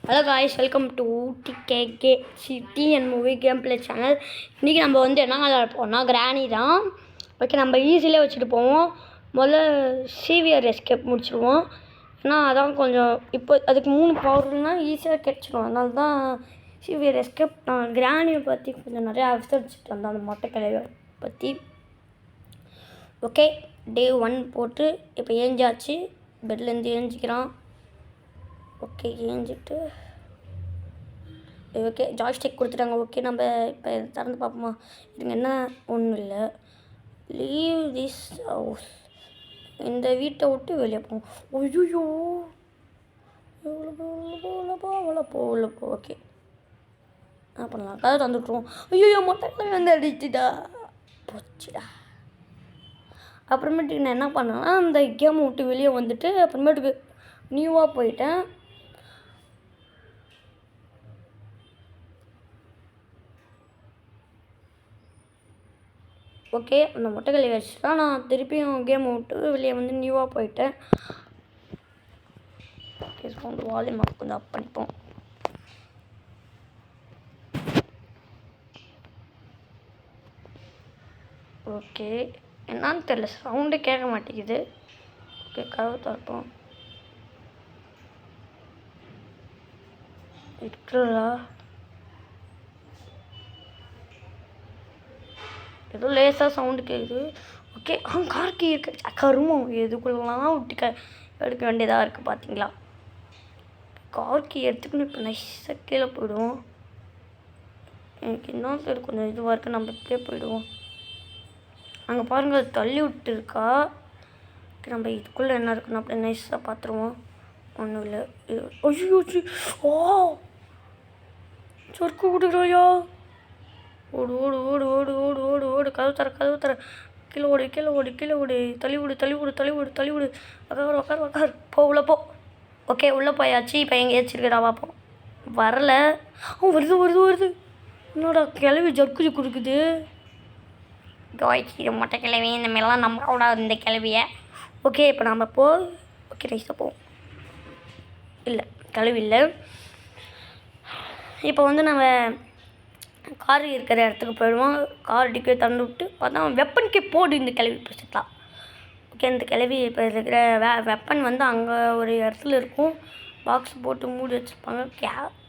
Hello guys, welcome to TKK city and movie game play channel. இன்றைக்கி நம்ம என்ன விளையாடுப்போம்னா கிராணி தான். ஓகே, நம்ம ஈஸியிலே வச்சுட்டு போவோம். முதல்ல சிவியர் எஸ்கேப் முடிச்சுடுவோம். ஏன்னா அதான் கொஞ்சம் இப்போ அதுக்கு 3 பவர்னால் ஈஸியாக கிடச்சிடும். அதனால தான் சிவியர் எஸ்கேப். நான் கிராணியை பற்றி கொஞ்சம் நிறையா விசாரிச்சுட்டு வந்தேன், அந்த மொட்டை கிளையை பற்றி. ஓகே, டே 1 போட்டு இப்போ ஏஞ்சாச்சு. பெட்லேருந்து ஏஞ்சிக்கிறான். ஓகே, ஏஞ்சிட்டு ஓகே ஜாய்ஸ்டிக் கொடுத்துட்டாங்க. ஓகே, நம்ம இப்போ திறந்து பார்ப்போமா? இதுங்க என்ன ஒன்றும் இல்லை. Leave this house. இந்த வீட்டை விட்டு வெளியே போவோம். ஐயோ, உள்ளப்போ. ஓகே, என்ன பண்ணலாம்? கதை தந்துட்டுருவோம். ஐயோ, மொட்டை வந்து அடிச்சுடா, போச்சுடா. அப்புறமேட்டுக்கு நான் என்ன பண்ணேன்னா, அந்த கேமை விட்டு வெளியே வந்துட்டு அப்புறமேட்டுக்கு நியூவாக போயிட்டேன். ஓகே, அந்த மொட்டைக்கல்லை வச்சுட்டா நான் திருப்பியும் கேமை விட்டு வெளியே வந்து நியூவாக போயிட்டேன். ஓகே, சவுண்ட் வால்யூம் கொஞ்சம் அப் பண்ணிப்போம். ஓகே, என்னான்னு தெரியல, சவுண்டே கேட்க மாட்டேங்குது. ஓகே, கதவு திறப்போம். இருக்கிறா ஏதோ லேசாக சவுண்டு கேட்குது. ஓகே, கார் கீ இருக்கு. கருமம், எதுக்குள்ளலாம் விட்டு எடுக்க வேண்டியதாக இருக்குது பார்த்தீங்களா? கார் கீ எடுத்துக்கணும். இப்போ நைஸாக கீழே போயிடுவோம். எனக்கு இன்னும் சரி கொஞ்சம் இதுவாக இருக்குது. நம்ம இப்படியே போயிடுவோம். அங்கே பாருங்கள், அது தள்ளி விட்டு இருக்கா. நம்ம இதுக்குள்ளே என்ன இருக்குன்னு அப்படியே நைஸாக பார்த்துருவோம். ஒன்றும் இல்லை. ஐயோ, ஓ சொர்க்கு விடுறாயா? ஓடு ஓடு ஓடு ஓடு ஓடு ஓடு ஓடு. கதவு தர. கீழே ஓடு. தள்ளி விடு. உக்கார். போ, உள்ளே போ. ஓகே, உள்ளே போயாச்சு. இப்போ எங்கே ஏச்சிருக்கிறா பார்ப்போம். வரல. வருது. என்னோட கிளவி ஜர்க்குஜி கொடுக்குது. காய்ச்சி மொட்டை கிளவி இந்த மாதிரிலாம் நம்ம கூடாது, இந்த கிளவியை. ஓகே, இப்போ நம்ம ஓகே நைஸாக போவோம். இல்லை, கிளவி இல்லை. இப்போ நம்ம கார் இருக்கிற இடத்துக்கு போயிடுவோம். கார் டிக்கே திறந்து விட்டு பார்த்தா வெப்பனுக்கே போடு இந்த கிளவி பிடிச்சிக்கலாம். ஓகே, இந்த கிளவி இப்போ இருக்கிற வெப்பன் அங்கே ஒரு இடத்துல இருக்கும். பாக்ஸ் போட்டு மூடி வச்சுருப்பாங்க.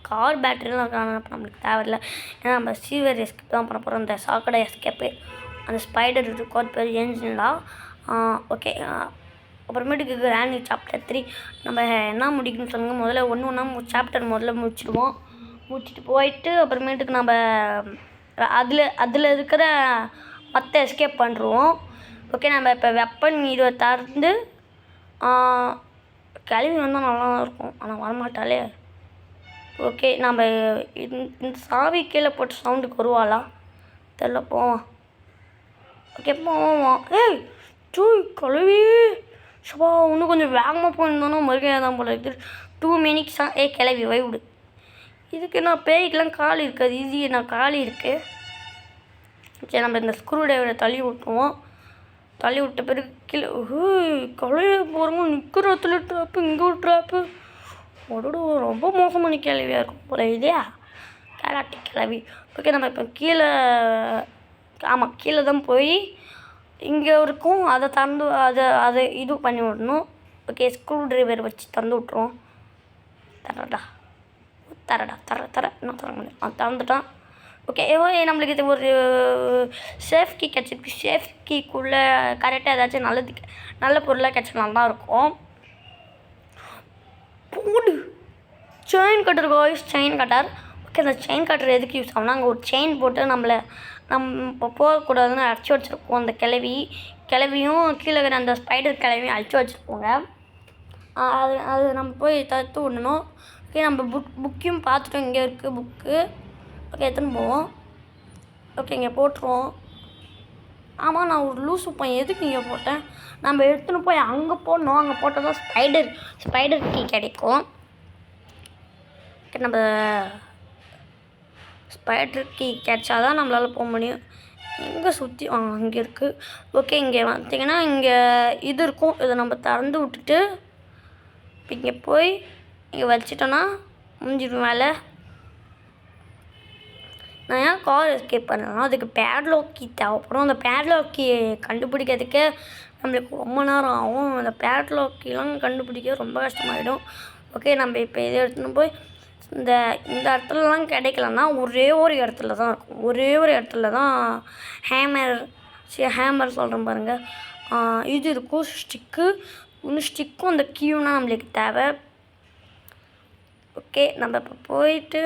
கார் பேட்டரிலாம் நம்மளுக்கு தேவையில்லை. ஏன்னா நம்ம சீவர் எஸ்கேப் தான் பண்ண போகிறோம். இந்த சாக்கடை எஸ்கேப்பு, அந்த ஸ்பைடர் இருக்கும், அது பேர் ஏஞ்சலாம். ஓகே, அப்புறமேட்டுக்கு கிராணி சாப்டர் 3 நம்ம என்ன முடிக்கணும்னு சொல்லுங்கள். முதல்ல ஒன்றா சாப்டர் முடிச்சுட்டு போயிட்டு அப்புறமேட்டுக்கு நம்ம அதில் இருக்கிற மற்ற எஸ்கேப் பண்ணுறோம். ஓகே, நம்ம இப்போ வெப்பன் இதை திறந்து கிளவி நல்லா இருக்கும். ஆனால் வரமாட்டாலே. ஓகே, நம்ம இந்த சாவி கீழே போட்டு சவுண்டுக்கு வருவாளா தெரில. போவோம். ஓகே, போவோம். ஏய் கிளவி சுபா, இன்னும் கொஞ்சம் வேகமாக போயிருந்தோன்னா மறுக்கையாக தான் போல இருக்குது. 2 minutes கிளவி விடு. இதுக்கு நான் பேய்க்கெலாம் கால் இருக்காது, ஈஸியாக நான் காலி இருக்குது. சரி, நம்ம இந்த ஸ்க்ரூ டிரைவரை தள்ளி விட்டுருவோம். தள்ளி விட்ட பிறகு கீழே கலையை போகிறவங்க நிற்கிற இடத்துல ட்ராப்பு, இங்கே ஒரு ட்ராப்பு. உடனே ரொம்ப மோசமான கிளவியாக இருக்கும் போல இல்லையா? கேராட்டி கிளவி. ஓகே, நம்ம இப்போ கீழே தான் போய் இங்கே இருக்கும். அதை திறந்து அதை இது பண்ணி விடணும். ஓகே, ஸ்க்ரூ டிரைவர் வச்சு திறந்து விட்ருவோம். தர இன்னும் தர முடியும். திறந்துட்டான். ஓகே, நம்மளுக்கு இது ஒரு சேஃப் கீ கிடச்சிருக்கு. சேஃப் கீக்குள்ளே கரெக்டாக ஏதாச்சும் நல்ல பொருளாக கிடச்சா நல்லாயிருக்கும். போடு chain cutter guys, chain cutter. Okay, அந்த செயின் கட்டர் எதுக்கு யூஸ் ஆகும்னா, அங்கே ஒரு செயின் போட்டு நம்ம இப்போ போகக்கூடாதுன்னு அடிச்சு வச்சுருப்போம். அந்த கிளவியும் கீழே இருக்கிற அந்த ஸ்பைடர் கிளவியும் அடிச்சு வச்சுருப்போங்க. அது நம்ம போய் தடுத்து விடணும். ஓகே, நம்ம புக்கையும் பார்த்துட்டோம். இங்கே இருக்குது புக்கு. ஓகே, எடுத்துன்னு போவோம். ஓகே, இங்கே போட்டுருவோம். ஆமாம், நான் ஒரு லூசு பையன், எதுக்கு இங்கே போட்டேன்? நம்ம எடுத்துன்னு போய் அங்கே போடணும். அங்கே போட்டால் தான் ஸ்பைடர் கீ கிடைக்கும். ஓகே, நம்ம ஸ்பைடர் கீ கிடைச்சாதான் நம்மளால் போக முடியும். எங்கே சுற்றி இங்கே இருக்குது. ஓகே, இங்கே பார்த்தீங்கன்னா இங்கே இது இருக்கும். இதை நம்ம திறந்து விட்டுட்டு இப்போ இங்கே போய் இங்கே வச்சிட்டோன்னா முடிஞ்சிடும் வேலை. நான் ஏன் கார் எஸ்கேப் பண்ணலாம், அதுக்கு பேட்லாக் கீ தேவைப்படும். அந்த பேட்லாக் கீ கண்டுபிடிக்கிறதுக்கே நம்மளுக்கு ரொம்ப நேரம் ஆகும். அந்த பேட்லாக் கீலாம் கண்டுபிடிக்க ரொம்ப கஷ்டமாயிடும். ஓகே, நம்ம இப்போ இதை எடுத்துன்னு போய் இந்த இடத்துலலாம் கிடைக்கலன்னா ஒரே ஒரு இடத்துல தான் இருக்கும். ஒரே ஒரு இடத்துல தான் ஹேமர் சொல்கிறேன் பாருங்கள், இது இருக்கும் ஸ்டிக்கு. இன்னும் ஸ்டிக்கும் அந்த கீயும் தான் நம்மளுக்கு தேவை. ஓகே, நம்ம இப்போ போயிட்டு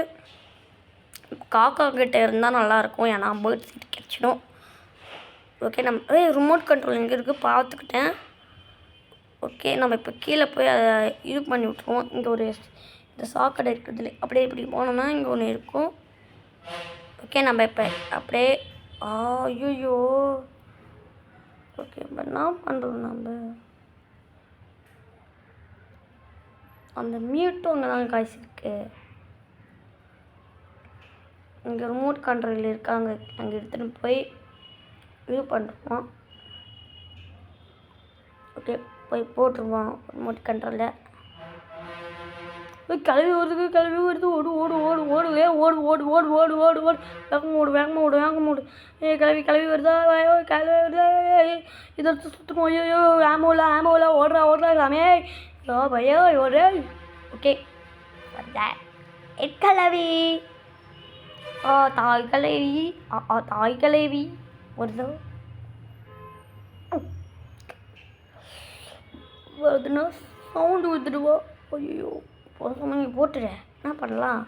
காக்கா கிட்ட இருந்தால் நல்லாயிருக்கும், ஏன்னா பேர்ட் சீட் கிடச்சிடும். ஓகே, நம்ம ரிமோட் கண்ட்ரோல் எங்கே இருக்குது பார்த்துக்கிட்டேன். ஓகே, நம்ம இப்போ கீழே போய் அதை இது பண்ணி விட்ருவோம். இங்கே ஒரு இந்த சாக்கடை இருக்கிறதுல அப்படியே இப்படி போனோம்னா இங்கே ஒன்று இருக்கும். ஓகே, நம்ம இப்போ அப்படியே ஐயோ. ஓகே, இப்போ என்ன பண்ணுறோம், நம்ம அந்த மீட்டும் அங்கே தான் காய்ச்சி இருக்கு. இங்கே ரிமோட் கண்ட்ரோல் இருக்காங்க, அங்கே எடுத்துகிட்டு போய் இது பண்ணுறோம். ஓகே, போய் போட்டுருவோம் ரிமோட் கண்ட்ரோலில். கிளவி வருது ஓடு ஓடு ஓடு ஓடு ஓடு ஓடு ஓடு ஓடு ஓடு ஓடு வேகமாக ஓடு. கிளவி வருதா, கிளவி வருதா, இதை சுற்றுமோ, ஐயோ ஆமோல ஓடுறா சாமே, பையோ ஓடு. ஓகே, கிளவி தாய் கிளவி வருதா, வருதுன்னா சவுண்டு வித்துடுவா. ஐயோ, நீங்கள் போட்டுறேன், என்ன பண்ணலாம்,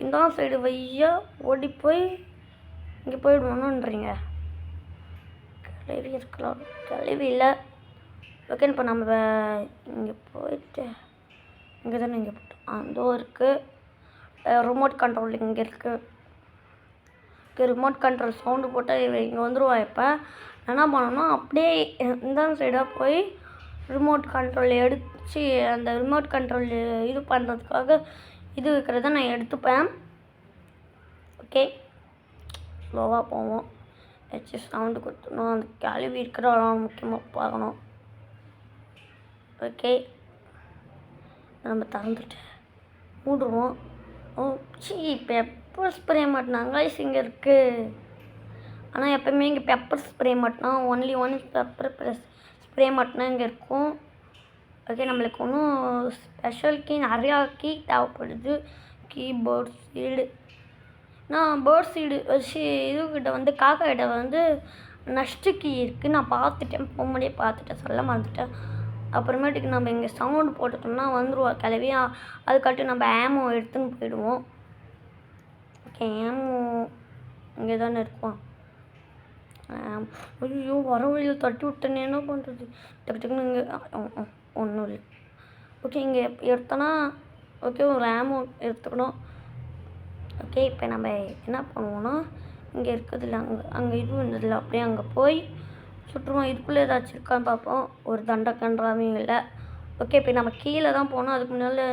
இந்த சைடு வையா ஓடி போய் இங்கே போயிடுவோன்னுன்றீங்க. கிளவி இருக்கலாம், கிளவி இல்லை. ஓகே, இப்போ நம்ம இங்கே போயிட்டு இங்கே தானே இங்கே போட்டோம், அதோ இருக்குது ரிமோட் கண்ட்ரோல் இங்கே இருக்குது. ரிமோட் கண்ட்ரோல் சவுண்டு போட்டால் இங்கே வந்துடுவா. இப்போ என்ன பண்ணணும்னா அப்படியே இந்த சைடாக போய் ரிமோட் கண்ட்ரோல் எடுத்து அந்த ரிமோட் கண்ட்ரோல் இது பண்ணுறதுக்காக இது இருக்கிறத நான் எடுத்துப்பேன். ஓகே, ஸ்லோவாக போவோம், வச்சு சவுண்டு கொடுத்துடணும். அந்த கழுவி இருக்கிற முக்கியமாக பார்க்கணும். ஓகே, நம்ம திறந்துட்டு மூடுவோம். பெப்பர் ஸ்ப்ரே மாட்டினாங்க இங்கே இருக்குது. ஆனால் எப்போயுமே இங்கே பெப்பர் ஸ்ப்ரே மாட்டினா ஒன்லி பெப்பர் ஸ்ப்ரே மாட்டினா இங்கே இருக்கும். ஓகே, நம்மளுக்கு ஒன்றும் ஸ்பெஷல் கீ நிறையா கீ தேவைப்படுது. கீபோர்ட் சீடு, நான் பேர்ட் சீடு வச்சு இதுக்கிட்ட வந்து காக்கா கிட்ட வந்து நஷ்டு கீ இருக்குது, நான் பார்த்துட்டேன், போகும்போதே பார்த்துட்டேன், சொல்ல மறந்துட்டேன். அப்புறமேட்டுக்கு நம்ம இங்கே சவுண்டு போட்டுட்டோம்னா வந்துடுவா கிளவி. அதுக்காட்டி நம்ம ஆமோ எடுத்துன்னு போயிடுவோம். ஓகே, ஆமோ இங்கே தானே இருக்கும். ஐயோ, வர வழியில் தட்டி விட்டேன்னு என்ன பண்ணுறது, டக்குன்னு இங்கே ஒன்றும் இல்லை. ஓகே, இங்கே எடுத்தோன்னா ஓகே ஒரு ஆமோ எடுத்துக்கணும். ஓகே, இப்போ நம்ம என்ன பண்ணுவோன்னா இங்கே இருக்கிறதில்ல, அங்கே இது இருந்ததில்ல, அப்படியே அங்கே போய் சுற்றுவோம். இதுக்குள்ளே ஏதாச்சும் இருக்கான்னு பார்ப்போம். ஒரு தண்டக்கன்றாமே இல்லை. ஓகே, இப்போ நம்ம கீழே தான் போனோம். அதுக்கு முன்னால்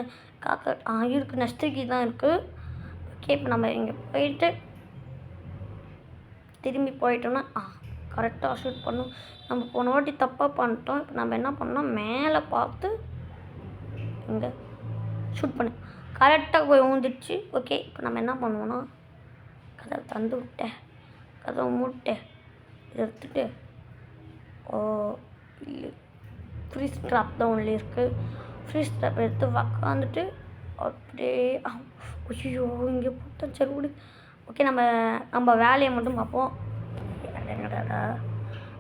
காக்கா இருக்குது, நஷ்டக்கீ தான் இருக்குது. ஓகே, இப்போ நம்ம இங்கே போயிட்டு திரும்பி போயிட்டோம்னா கரெக்டாக ஷூட் பண்ணோம். நம்ம போன வாட்டி தப்பாக பண்ணிட்டோம். இப்போ நம்ம என்ன பண்ணோம், மேலே பார்த்து இங்கே ஷூட் பண்ண கரெக்டாக போய் ஊந்துடுச்சு. ஓகே, இப்போ நம்ம என்ன பண்ணுவோன்னா கதவை தந்து விட்டேன், கதவை மூட்டேன், இதை எடுத்துட்டு இல்லை ஃப்ரீஸ் ட்ராப் தான் ஒன்லி இருக்குது. ஃப்ரீஸ் ட்ராப் எடுத்து உக்காந்துட்டு அப்படியே ஐயோ இங்கே போட்டேன், சரி விடு. ஓகே, நம்ம வேலையை மட்டும் பார்ப்போம்.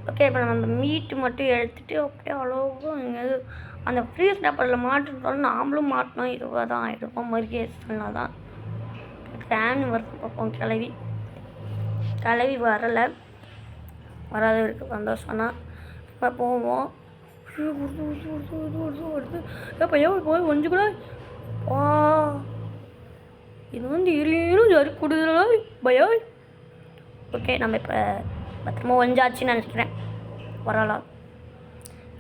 ஓகே, இப்போ நம்ம மீட்டு மட்டும் எடுத்துகிட்டு அப்படியே அவ்வளோவா எங்கேயாவது அந்த ஃப்ரீஸ் ட்ராப்பரில் மாட்டுறோம். நாமளும் மாட்டினோம், இதுவாக தான் ஆகிடுவோம். மறுகேஸ்னா தான் ஃபேன் வருது பார்ப்போம். கிளவி வரலை, வராத இருக்குது சந்தோஷம்னா இப்போ போவோம். வருது எப்போ போய் கொஞ்சம் கூட இது வந்து இரும் ஜரி கொடுதுல பயோ. ஓகே, நம்ம இப்போ பத்திரமா ஒஞ்சாச்சுன்னு நினைக்கிறேன். வரலாம்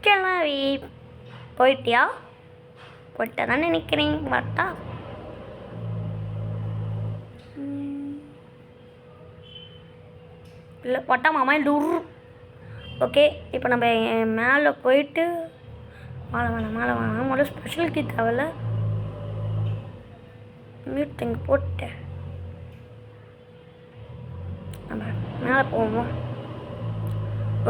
கிளவி போயிட்டியா, போயிட்ட தான் நினைக்கிறேன். வரட்டா, இல்லை வட்டா மாமா டூர். ஓகே, இப்போ நம்ம மேலே போயிட்டு மேலே வேணாம் முதல்ல ஸ்பெஷல் கீ தேவையில்ல. மியூட் இங்கே போட்டேன். நம்ம மேலே போவோம்.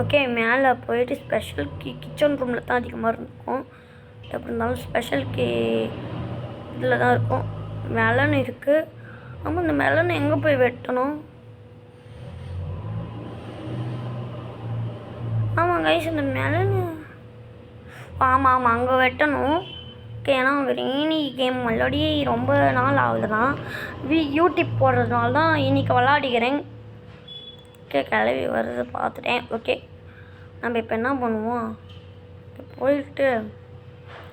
ஓகே, மேலே போயிட்டு ஸ்பெஷல் கீ கிச்சன் ரூமில் தான் அதிகமாக இருக்கும். எப்படி இருந்தாலும் ஸ்பெஷல் கீ இதில் தான் இருக்கும். மெலன் இருக்குது. ஆமாம், இந்த மெலன் எங்கே போய் வெட்டணும்? ஆமாம் கைஸ், இந்த மெலன் ஆமாம் அங்கே வெட்டணும். ஓகே, ஏன்னா ரெய்னி கேம் விளையாடி ரொம்ப நாள் ஆகுது தான். யூடியூப் போடுறதுனால தான் இன்றைக்கி விளாடிக்கிறேன். ஓகே, கிளவி வர்றது பார்த்துட்டேன். ஓகே, நம்ம இப்போ என்ன பண்ணுவோம்? போயிட்டு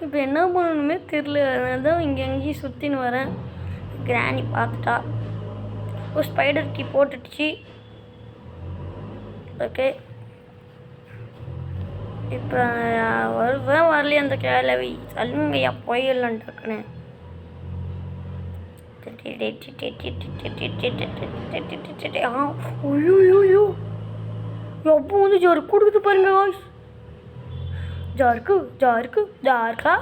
இப்போ என்ன பண்ணணுமே தெரியல. அதனால தான் இங்கே எங்கேயும் சுற்றின்னு வரேன். கிராணி பார்த்துட்டா. Spider key போட்டுடுச்சு. ஓகே, இப்போ வருவேன் வரலையே அந்த கிளவி. சொல்லுங்கய்யா போயிடலான்ட்டுருக்குன்னு. ஐயோ எப்போ வந்து ஜாருக்கு கொடுக்குது பாருங்க. ஜாருக்கா.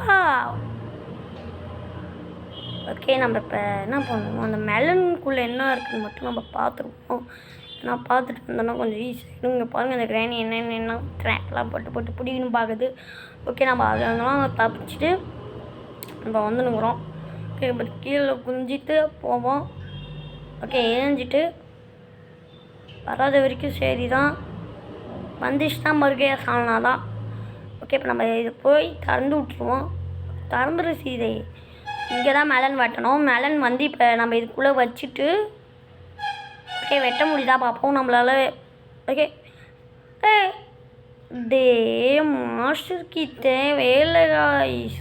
ஓகே, நம்ம இப்போ என்ன பண்ணுவோம்? அந்த மெலனுக்குள்ளே என்ன இருக்குதுன்னு மட்டும் நம்ம பார்த்துருப்போம். நான் பார்த்துட்டு இருந்தேன்னா கொஞ்சம் ஈஸியாக. இங்கே பாருங்கள், அந்த கிராணி என்னென்ன ட்ராக்லாம் போட்டு பிடிக்கணும் பார்க்குது. ஓகே, நம்ம அதெல்லாம் தப்பிச்சுட்டு நம்ம வந்துனுக்குறோம். ஓகே, இப்போ கீழே குஞ்சிட்டு போவோம். ஓகே, ஏஞ்சிட்டு வராத வரைக்கும் சரி தான். வந்துச்சுன்னா மறுகையாக சாணா தான். ஓகே, இப்போ நம்ம இது போய் திறந்து விட்ருவோம். திறந்துரு சீதை. இங்கே தான் மெலன் வெட்டணும். மெலன் வந்து இப்போ நம்ம இதுக்குள்ளே வச்சுட்டு ஓகே வெட்ட முடியுதா பார்ப்போம் நம்மளால. ஓகே, டே மாஸ்டர் கீ தேவையில்லை காய்ஸ்.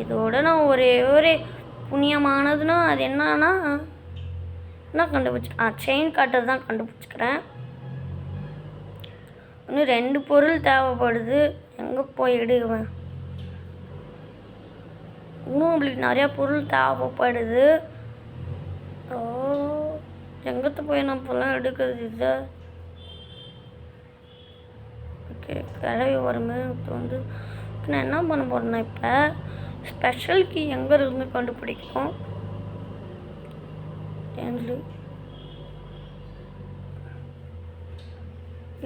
இதோட நான் ஒரே புண்ணியமானதுன்னா அது என்னன்னா என்ன கண்டுபிடிச்சேன்? செயின் காட்டுறது தான் கண்டுபிடிச்சிக்கிறேன். இன்னும் 2 பொருள் தேவைப்படுது. எங்கே போய் எடுவேன்? இன்னும் நம்மளுக்கு நிறையா பொருள் தேவைப்படுது. எங்கத்து போய் நான் இப்போல்லாம் எடுக்கிறது இல்லை. ஓகே, கிளவி வருமே. இப்போ வந்து நான் என்ன பண்ண போகிறேன்னா இப்போ ஸ்பெஷல் கீ எங்கே இருந்து கண்டுபிடிக்கும்?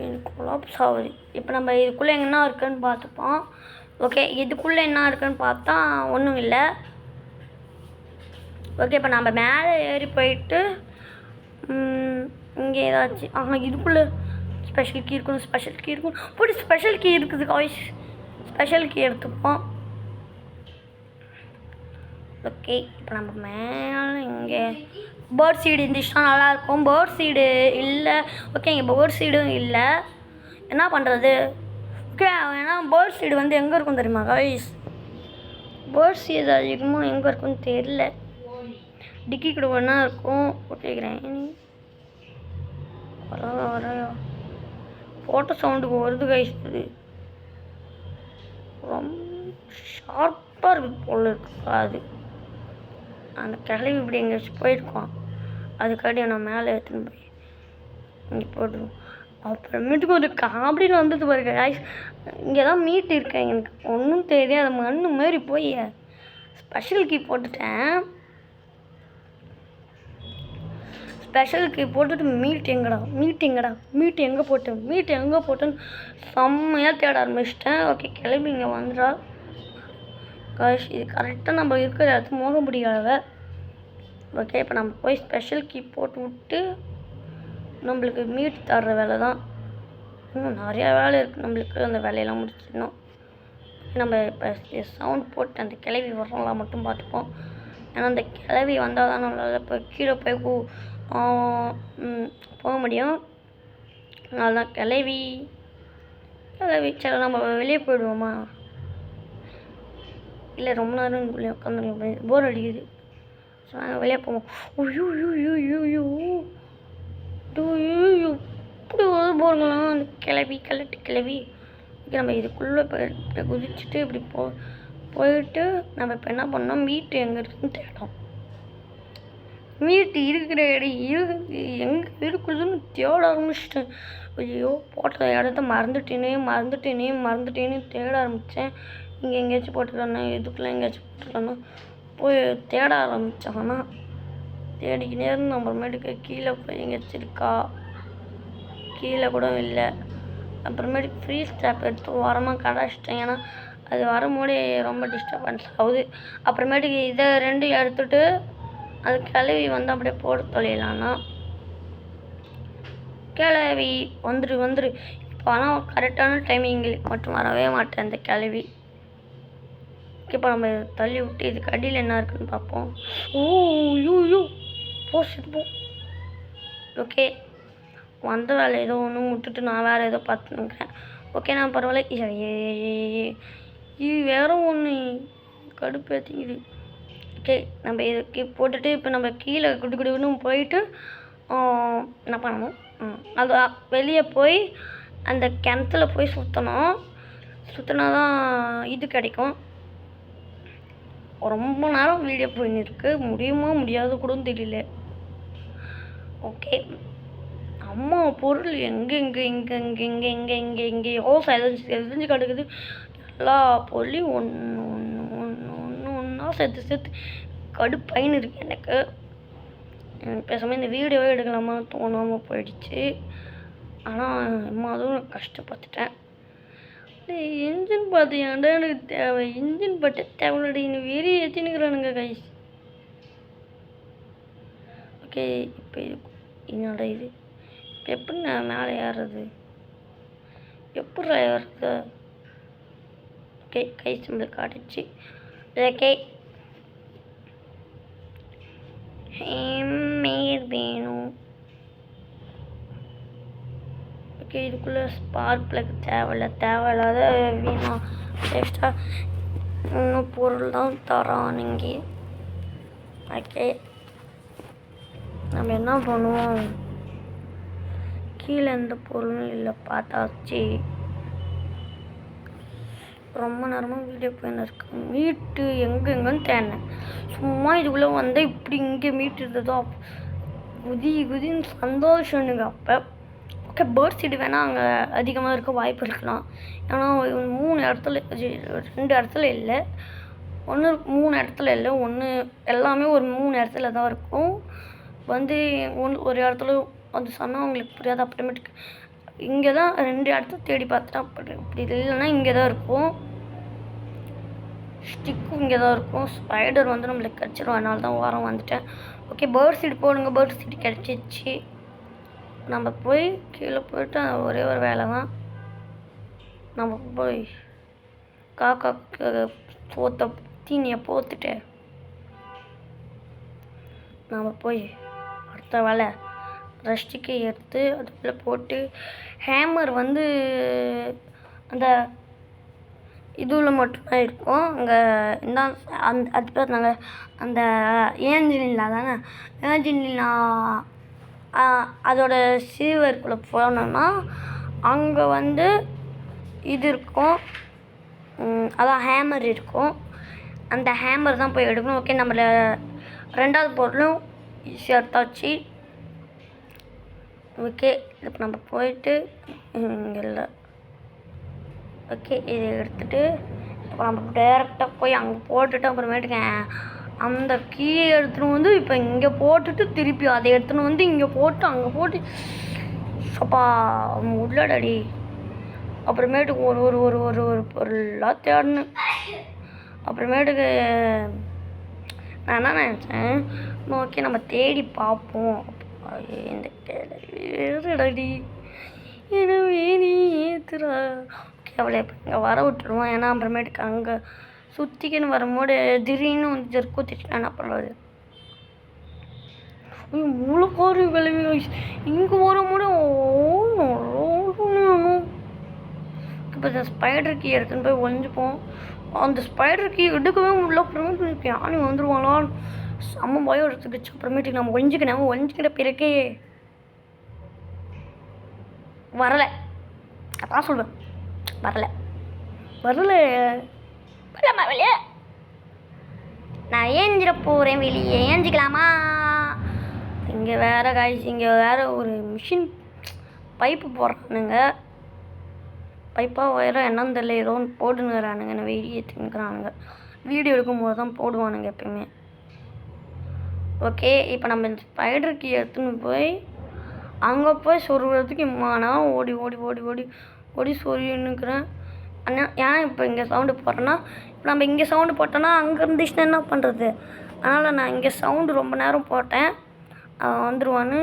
எனக்கு கொலாப்ஸ் ஆகுது. இப்போ நம்ம இதுக்குள்ளே என்ன இருக்குன்னு பார்த்துப்போம். ஓகே, இதுக்குள்ளே என்ன இருக்குன்னு பார்த்தா ஒன்றும் இல்லை. ஓகே, இப்போ நம்ம மேலே ஏறி போயிட்டு இங்கே ஏதாச்சும் இதுக்குள்ளே ஸ்பெஷல் கீ இருக்கணும். போட்டு ஸ்பெஷல் கீ இருக்குது காய்ஸ். ஸ்பெஷல் கீ எடுத்துப்போம். ஓகே, இப்போ நம்ம மேலே இங்கே பேர்ட் சீடு இருந்துச்சுன்னா நல்லாயிருக்கும். பேர்ட் சீடு இல்லை. ஓகே, இங்கே பேர்ட் சீடும் இல்லை. என்ன பண்ணுறது? ஓகே, ஏன்னா பேர்ட் சீடு வந்து எங்கே இருக்கும் தெரியுமா காய்ஸ்? பேர்ட் சீடு அதிகமாக எங்கே இருக்குன்னு தெரியல. டிக்கி கூட ஒன்றா இருக்கும். ஓகேக்கிறேன். வரையா ஃபோட்டோ சவுண்டுக்கு வருது காய்ஸ். இது ரொம்ப ஷார்ப்பாக இருக்குது போல் இருக்கு. அது அந்த கிளவி இப்படி எங்கேயாச்சும் போயிருக்கோம். அதுக்காண்டி நான் மேலே எடுத்துன்னு போய் இங்கே போட்டுருவோம். அப்புறமேட்டுக்கு ஒரு காமெடியில் வந்தது பாருங்க காய்ஸ். இங்கே தான் மீட் இருக்கேன். எனக்கு ஒன்றும் தெரியாது. மண்ணு மாதிரி போய் ஸ்பெஷல் கீ போட்டுட்டேன். ஸ்பெஷல் கீ போட்டுட்டு மீட் எங்கே போட்டேன்னு செம்மையாக தேட ஆரம்பிச்சிட்டேன். ஓகே, கிளம்பி இங்கே வந்துடா காய்ஸ். இது கரெக்டாக நம்ம இருக்கிற இடத்துக்கு போக முடியாத. ஓகே, இப்போ நம்ம போய் ஸ்பெஷல் கீ போட்டு விட்டு நம்மளுக்கு மீட் தர்ற வேலை தான். இன்னும் நிறையா வேலை இருக்குது நம்மளுக்கு. அந்த வேலையெல்லாம் முடிச்சிடணும். நம்ம இப்போ சவுண்ட் போட்டு அந்த கிளவி வர்றவங்களா மட்டும் பார்த்துப்போம். ஏன்னா அந்த கிளவி வந்தால் தான் நம்மளால் இப்போ கீழே போய் போக முடியும். அதனால தான் கிளவி சரி நம்ம வெளியே போயிடுவோமா? இல்லை, ரொம்ப நேரம் உள்ளே உட்காந்து போர் அடிக்குது. ஸோ நாங்கள் வெளியே போவோம். ஐயோ இப்படி ஒரு போருங்களாம் அந்த கிளவி. ஓகே, நம்ம இதுக்குள்ளே இப்போ குதிச்சுட்டு இப்படி போயிட்டு நம்ம இப்போ என்ன பண்ணோம்? மீட்டு எங்கே இருக்குன்னு தேடும். மீட்டு இருக்கிற இடம் எங்கே இருக்குதுன்னு தேட ஆரம்பிச்சிட்டேன். ஐயோ போட்ட இடத்த மறந்துட்டேனே தேட ஆரம்பித்தேன். இங்கே எங்கேயாச்சும் போட்டுக்கலாண்ணா, இதுக்குள்ளே எங்கேயாச்சும் போட்டுக்கலாண்ணா போய் தேட ஆரம்பித்தேன். ஆனால் தேடிக்கினே இருந்து அப்புறமேட்டுக்கு கீழே போய் எங்கேயாச்சும் இருக்கா, கீழே கூட இல்லை. அப்புறமேட்டுக்கு ஃப்ரீஸ் டேப் எடுத்து ஓரமாக கடாச்சிட்டேன். ஏன்னா அது வரும்போது ரொம்ப டிஸ்டர்பன்ஸ் ஆகுது. அப்புறமேட்டுக்கு இதை 2 எடுத்துகிட்டு அது கிளவி வந்து அப்படியே போட்டு தொலைலான்னா கிளவி வந்துரு இப்போ. ஆனால் கரெக்டான டைமிங்கில் மட்டும் வரவே மாட்டேன் அந்த கிளவி. இப்போ நம்ம தள்ளி விட்டு இதுக்கு அடியில் என்ன இருக்குன்னு பார்ப்போம். யூ போஸ்ட் போ. ஓகே, வந்த வேலை ஏதோ ஒன்று விட்டுட்டு நான் வேறு ஏதோ பார்த்துன்னுக்கிறேன். ஓகே, நான் பரவாயில்ல. இது வேறு ஒன்று கடுப்பேற்றிக்குது. ஓகே, நம்ம இதுக்கு போட்டுட்டு இப்போ நம்ம கீழே குடுன்னு போயிட்டு என்ன பண்ணணும், அது வெளியே போய் அந்த கிணத்துல போய் சுற்றினா தான் இது கிடைக்கும். ரொம்ப நேரம் வீடியோ போயின்னு இருக்கு, முடியுமா முடியாது கூட தெரியல. ஓகே, அம்மா பொருள் எங்கேயோ செதஞ்சு கிடக்குது. எல்லா பொருளையும் ஒன்றா சேர்த்து கடுப்பைன்னு இருக்கு எனக்கு. பேசாமல் இந்த வீடியோவே எடுக்கலாமா தோணாமல் போயிடுச்சு. ஆனால் அம்மா அதுவும் கஷ்டப்பட்டுட்டேன். இன்ஜின் பார்த்து ஏன்டா எனக்கு தேவை, இன்ஜின் பட்டு தேவையில்லடி, இன்னும் வெறி ஏற்றினுக்கிறானுங்க கைஸ். ஓகே, இப்போ என்னோட இது எப்படி நான் மேலே ஏறுறது, எப்படி ஏறுறது? ஓகே, கை சிம்பிள் காட்டுச்சு. ஓகே, மேர் வேணும். ஓகே, இதுக்குள்ளே ஸ்பார்க் பிளக் தேவையில்லாத வேணும். எக்ஸ்ட்ரா இன்னும் பொருள் தான் தரானுங்க. ஓகே, நம்ம என்ன பண்ணுவோம், கீழே எந்த பொருளும் இல்லை பார்த்தாச்சு. ரொம்ப நேரமாக வீடியோ போயின்னு இருக்கு. மீட்டு எங்கெங்கன்னு தேடினேன். சும்மா இதுக்குள்ளே வந்தால் இப்படி இங்கே மீட்டு இருந்ததோ குதின்னு சந்தோஷம் எனக்கு அப்போ. ஓகே, பேர்ட் சீடு வேணால் அங்கே அதிகமாக இருக்க வாய்ப்பு இருக்கலாம். ஏன்னா 2 இடத்துல இல்லை, 3 இடத்துல இல்லை, எல்லாமே ஒரு 3 இடத்துல தான் இருக்கும். வந்து ஒரு இடத்துல அது சொன்னால் அவங்களுக்கு புரியாது. அப்புறமேட்டுக்கு இங்கே தான் 2 இடத்துல தேடி பார்த்தேன். அப்படி இல்லைன்னா இங்கே தான் இருக்கும். ஸ்டிக்கும் இங்கே தான் இருக்கும். ஸ்பைடர் வந்து நம்மளுக்கு கிடச்சிரும், அதனால தான் ஓரம் வந்துட்டேன். ஓகே, பேர்ட் சீடு போடுங்க. பேர்ட் சீடு கிடச்சிச்சு. நம்ம போய் கீழே போய்ட்டு ஒரே ஒரு வேலை தான். நம்ம போய் காக்கா தீனியை போத்துட்டு நம்ம போய் அடுத்த வேலை ரஷ்டிக்கு எடுத்து அதுக்குள்ளே போட்டு ஹேமர் வந்து அந்த இதுவில் மட்டும்தான் இருக்கும். அங்கே இந்த அது பேர் நாங்கள் அந்த ஏஞ்சலினா தானே, ஏஞ்சலினா அதோட சீவருக்குள்ளே போனோன்னா அங்கே வந்து இது இருக்கும், அதான் ஹேமர் இருக்கும். அந்த ஹேமர் தான் போய் எடுக்கணும். ஓகே, நம்மள 2வது பொருளும் ஈஸியாக எடுத்தாச்சு. ஓகே, இப்போ நம்ம போயிட்டு இங்கே இல்லை. ஓகே, இதை எடுத்துகிட்டு இப்போ நம்ம டேரெக்டாக போய் அங்கே போட்டுட்டு அப்புறமேட்டுக்கு அந்த கீயை எடுத்துன்னு வந்து இப்போ இங்கே போட்டுட்டு திருப்பி அதை எடுத்துன்னு வந்து இங்கே போட்டு அங்கே போட்டு அப்பா உள்ளடடி. அப்புறமேட்டுக்கு ஒரு ஒரு ஒரு ஒரு ஒரு பொருளாக தேடணும். அப்புறமேட்டுக்கு நான் என்ன நினச்சேன், ஓகே நம்ம தேடி பார்ப்போம். இந்த கேடடி எனவே நீ ஏற்றுறா. ஓகே, அவளை இப்போ இங்கே வர விட்டுருவோம். ஏன்னா அப்புறமேட்டுக்கு அங்கே சுற்றிக்கின்னு வரும்போது திடீர்னு வந்து ஜெர்க்கூத்திட்டு என்ன பண்ணுறது. முழுக்காரு விளைவி இங்கே வரும்போது இப்போ இந்த ஸ்பைடர் கீ எடுத்துன்னு போய் ஒழிஞ்சுப்போம். அந்த ஸ்பைடர் கீ எடுக்கவே முடியல. அப்புறமேட்டு யானை வந்துடுவாங்களான்னு செம்ம பயம் எடுத்துக்கிச்சு. அப்புறமேட்டுக்கு நம்ம ஒழிஞ்சிக்கிற பிறக்கே வரலை. அதான் சொல்வேன், வரலை வெளியே. நான் ஏஞ்சிட போகிறேன். வெளியே ஏஞ்சிக்கலாமா? இங்கே வேறு காய்ச்சி இங்கே வேறு ஒரு மிஷின் பைப்பு போடுறானுங்க. பைப்பாக ஒயரம் என்னன்னு தெரியல, ஏதோ ஒன்று போட்டுங்கிறானுங்க. என்ன வெயிலியே தின்னுக்கிறானுங்க. வீடியோ எடுக்கும்போது தான் போடுவானுங்க எப்பயுமே. ஓகே, இப்போ நம்ம இந்த ஸ்பைடர் கீ எடுத்துன்னு போய் அங்கே போய் சொருகிறதுக்கு இம்மானா ஓடி ஓடி ஓடி ஓடி ஓடி சொருகின்னுக்கிறேன். ஆனால் ஏன் இப்போ இங்கே சவுண்டு போடுறேன்னா, இப்போ நம்ம இங்கே சவுண்டு போட்டோன்னா அங்கே இருந்துச்சுன்னா என்ன பண்ணுறது? அதனால் நான் இங்கே சவுண்டு ரொம்ப நேரம் போட்டேன். அவன் வந்துடுவான்னு.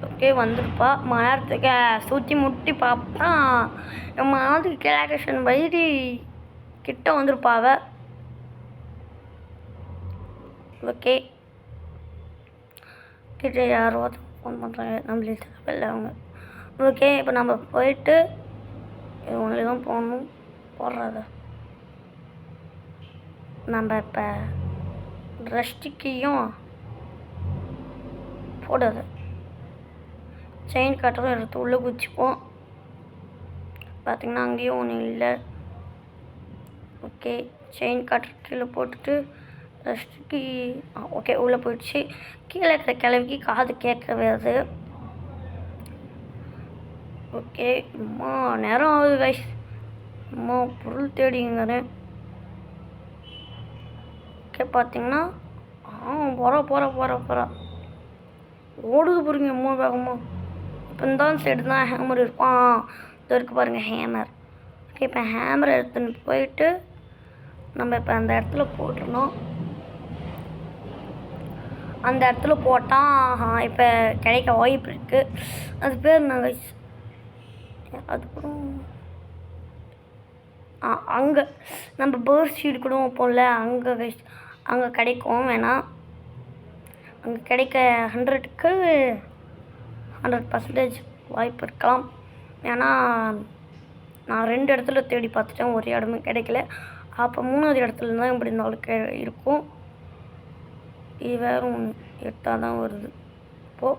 ஓகே, வந்துருப்பா. நேரத்துக்கு சுற்றி முட்டி பார்த்தா நம்ம நாட்டுக்கு கேலக்ஷன் வயிறு கிட்ட வந்துருப்பாவ. ஓகே, கிட்ட யாரோ ஃபோன் பண்ணுறாங்க, நம்மளே தெரியல அவங்க. ஓகே, இப்போ நம்ம போயிட்டு இவங்களே தான் போகணும். போடுறத நம்ம இப்போ ரெஸ்டிக்கையும் போடாது செயின் கட்டரும் எடுத்து உள்ளே குதிச்சுப்போம். பார்த்திங்கன்னா அங்கேயும் ஒன்றும் இல்லை. ஓகே, செயின் கட்டர் கீழே போட்டுட்டு ரெஸ்டிக்கு ஓகே உள்ளே போயிடுச்சு. கீழே இருக்கிற கிளவிக்கு காது கேட்கவே அது. ஓகே, அம்மா நேரம் ஆகுது கைஸ். அம்மா பொருள் தேடிங்கிறேன். ஓகே, பார்த்தீங்கன்னா போகிறா ஓடுது பாருங்க அம்மா வேகமா. இப்போ இந்த சைடு தான் ஹேமர் இருப்பான். இது இருக்குது பாருங்கள் ஹேமர். ஓகே, இப்போ ஹேமரை எடுத்துன்னு போயிட்டு நம்ம இப்போ அந்த இடத்துல போட்டுருணும். அந்த இடத்துல போட்டால் இப்போ கிடைக்க வாய்ப்பு இருக்குது. அது பேர் நாங்கள் அதுக்கப்புறம் அங்கே நம்ம பேர்ட் சீடு கூட வைப்போம்ல, அங்கே கிடைக்கும். வேணால் அங்கே கிடைக்க 100% வாய்ப்பு இருக்கலாம். ஏன்னா நான் 2 இடத்துல தேடி பார்த்துட்டேன், ஒரு இடமே கிடைக்கல. அப்போ 3வது இடத்துல தான் இப்படி இருந்தாலும் இருக்கும். இது வேறு ஒன்று எட்டாக தான் வருது. இப்போது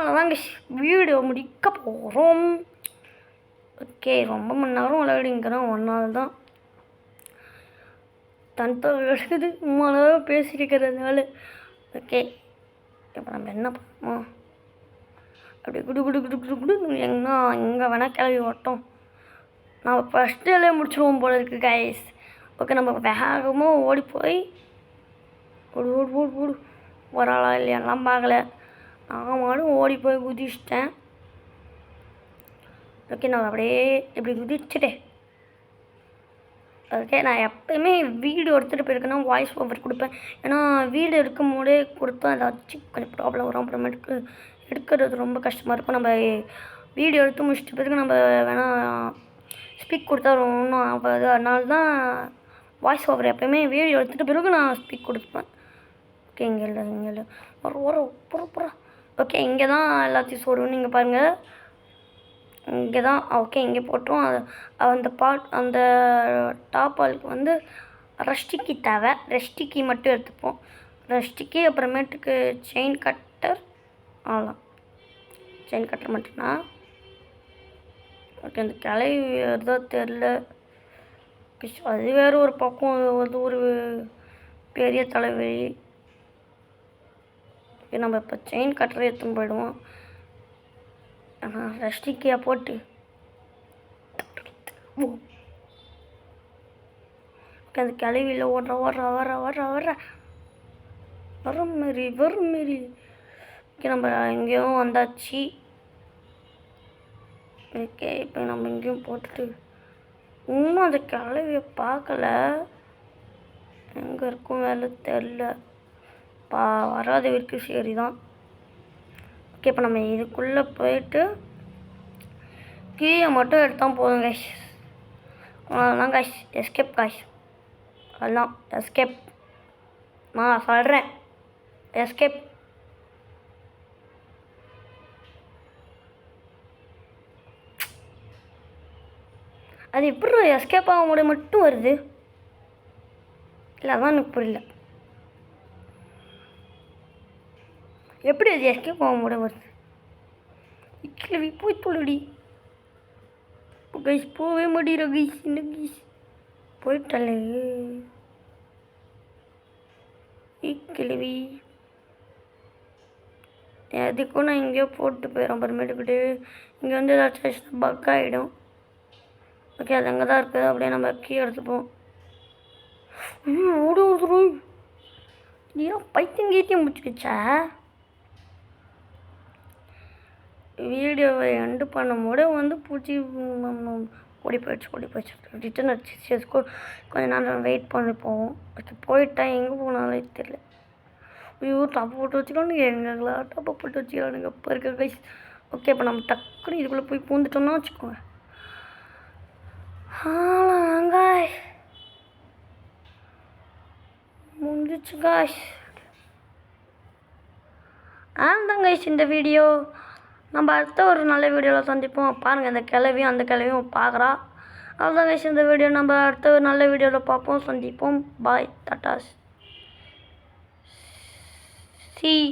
அதாங்க வீடியோ முடிக்க போகிறோம். ஓகே, ரொம்ப மணி நேரம் விளையாடிங்கிறோம். 1 நாள் தான் தனித்தொகை எடுக்குது, 3 நேரம் பேசியிருக்கிறதுனால. ஓகே, இப்போ நம்ம என்ன பண்ணுவோம்? அப்படி குடு குடு குடு குடு குடு எங்கே வேணால் கிளம்பி ஓட்டோம். நம்ம ஃபஸ்ட்டிலே முடிச்சிடுவோம் போல இருக்குது கைஸ். ஓகே, நம்ம வேகமாக ஓடி போய் ஓடு ஓடு ஓடு ஓடு வராளா இல்லையாலாம் பார்க்கல. நான் மாடும் ஓடி போய் குதிச்சிட்டேன். ஓகே, நான் அப்படியே இப்படி குதிச்சுட்டேன். ஓகே, நான் எப்போயுமே வீடியோ எடுத்துகிட்டு போயிருக்கேன்னா வாய்ஸ் ஓவர் கொடுப்பேன். ஏன்னா வீடியோ எடுக்கும் போதே கொடுத்தா ஏதாச்சும் கொஞ்சம் ப்ராப்ளம் வரும். அப்புறமேட்டுக்கு எடுக்கிறது ரொம்ப கஷ்டமாக இருக்கும். நம்ம வீடியோ எடுத்து முடிச்சிட்ட பிறகு நம்ம வேணால் ஸ்பீக் கொடுத்தா ஒன்றும் ஆகாது. அதனால தான் வாய்ஸ் ஓவர் எப்போயுமே வீடியோ எடுத்துகிட்ட பிறகு நான் ஸ்பீக் கொடுப்பேன். ஓகே, இங்கே இல்லை போகிற. ஓகே, இங்கே தான் எல்லாத்தையும் சொல்லுவோம். நீங்கள் பாருங்கள், இங்கே தான். ஓகே, இங்கே போட்டோம். அந்த டாப் ஆளுக்கு வந்து ரெஸ்டிக்கி தேவை. ரெஸ்டிக்கி மட்டும் எடுத்துப்போம். ரெஸ்டிக்கி அப்புறமேட்டுக்கு செயின் கட்டர். ஆகலாம், செயின் கட்டர் மட்டும்தான். ஓகே, அந்த கிளவி தான் தெரில. அது வேறு ஒரு பக்கம், அது ஒரு பெரிய தலைவலி. நம்ம இப்போ செயின் கட்டரை எடுத்துன்னு போயிடுவோம். ஆனால் ரெஸ்டிக்கியாக போட்டு அந்த கிளவியில் வரும் மாரி. ஓகே, நம்ம எங்கேயும் வந்தாச்சு. ஓகே, இப்போ நம்ம எங்கேயும் போட்டுட்டு இன்னும் அந்த கிளவியை பார்க்கல. எங்கே இருக்கும் வேலை தெரில. வராத வரைக்கும் சரி தான். ஓகே, இப்போ நம்ம இதுக்குள்ளே போயிட்டு கீழே மட்டும் எடுத்தால் போதும் கைஸ். அதான் கைஸ், எஸ்கேப் கைஸ். அதெல்லாம் எஸ்கேப். நான் சொல்கிறேன் எஸ்கேப். அது எப்படி எஸ்கேப் ஆக முடிய மட்டும் வருது? இல்லை, அதான் எனக்கு புரியல. எப்படி அது எஸ்கேப் ஆக முடிய வருது? கிளவி போய் தொழுடி. கைஸ் போகவே மாட்டேங்கிற கைஸ். இந்த கைஸ் போயிட்டாலே கிளவி. எதுக்கும் நான் இங்கேயோ போட்டு போயிடும் அப்புறமேட்டுக்கிட்டு இங்கே வந்து ஏதாச்சும் பக் ஆகிடும். ஓகே அது அங்கே தான் இருக்குது. அப்படியே நம்ம கீ எடுத்துப்போம். ஓடி வந்துடும். நீரும் பைத்தியம் கீத்தியம் முடிச்சுக்கிச்சா. வீடியோவை எண்டு பண்ணும்போது வந்து பூச்சி ஓடி போயிடுச்சு. ரிட்டன் அடிச்சு கொஞ்சம் நேரம் வெயிட் பண்ணி போவோம். ஓகே போயிட்டேன். எங்கே போனாலே தெரியல. ஐயோ டப்பு போட்டு வச்சுக்கலான்னு எங்களா டப்பை போட்டு வச்சுக்கலானுங்க இப்போ இருக்க கைஸ். ஓகே இப்போ நம்ம டக்குன்னு இதுக்குள்ளே போய் பூந்துட்டோம்னா வச்சுக்கோங்க. காய்ஸ் முடிஞ்சிச்சு காய்ஸ். ஆனந்தான் கைஸ் இந்த வீடியோ. நம்ம அடுத்த ஒரு நல்ல வீடியோவில் சந்திப்போம். பாருங்கள் இந்த கிளவியும் அந்த கிளவியும் பார்க்குறா. அவ்வளோதான் கைஸ் இந்த வீடியோ. நம்ம அடுத்த ஒரு நல்ல வீடியோவில் பார்ப்போம், சந்திப்போம். பாய் டாட்டா. See